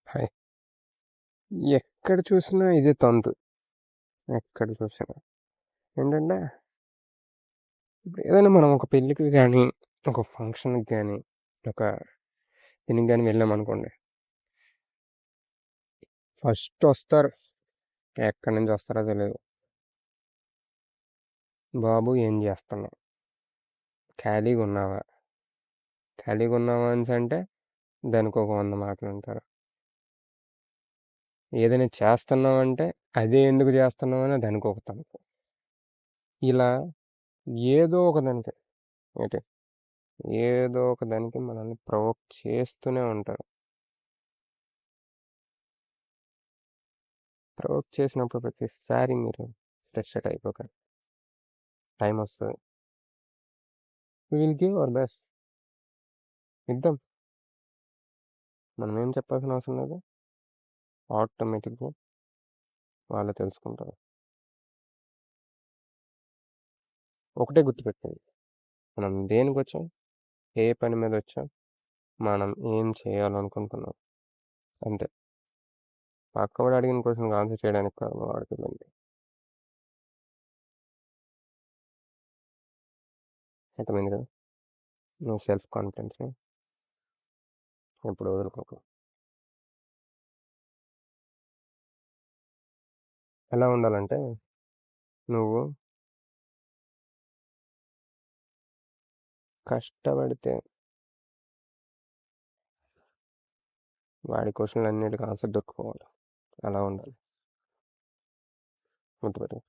Hi. ఎక్కడ చూసినా ఇదే తంతు. ఎక్కడ చూసినా. ఏంటంటే, ఇప్పుడు ఏదైనా మనం ఒక పెళ్ళికి గానీ, ఒక ఫంక్షన్‌కి గానీ, ఒక దీనికి గానీ వెళ్ళామనుకోండి. ఫస్ట్ వస్తారు. ఎక్కడి నుంచి వస్తారో తెలీదు. బాబు ఏం చేస్తున్నావు? ఖాళీగా ఉన్నావా? ఖాళీగా ఉన్నావా అనేసంటే దానికి ఒక 100 మాటలంటారు. ఏదైనా చేస్తున్నావంటే, అదే ఎందుకు చేస్తున్నావని దానికి ఒక తనుకు. ఇలా ఏదో ఒక దానికి ఏంటి? ఏదో ఒక దానికి మనల్ని ప్రవోక్ చేస్తూనే ఉంటారు. ప్రవోక్ చేసినప్పుడు ప్రతిసారి మీరు ఫ్రస్ట్రేట్ అయిపోకండి. టైం వస్తుంది. Will give our best. ఇద్దాం. మనం ఏం చెప్పాల్సిన అవసరం లేదు. ఆటోమేటిక్గా వాళ్ళు తెలుసుకుంటారు. ఒకటే గుర్తుపెట్టండి, మనం దేనికి వచ్చాం, ఏ పని మీద వచ్చాం, మనం ఏం చేయాలనుకుంటున్నాం, అంతే. పక్కవాడు అడిగిన క్వశ్చన్కి ఆన్సర్ చేయడానికి కాదు వాడికి వెళ్ళండి. అర్థమైంది కదా? నువ్వు సెల్ఫ్ కాన్ఫిడెన్స్ని ఎప్పుడు వదులుకోకు. ఎలా ఉండాలంటే, నువ్వు కష్టపడితే వాడి క్వశ్చన్లు అన్నిటికీ ఆన్సర్ దొరుకుకోవాలి. అలా ఉండాలి. గుర్తుపెట్టు.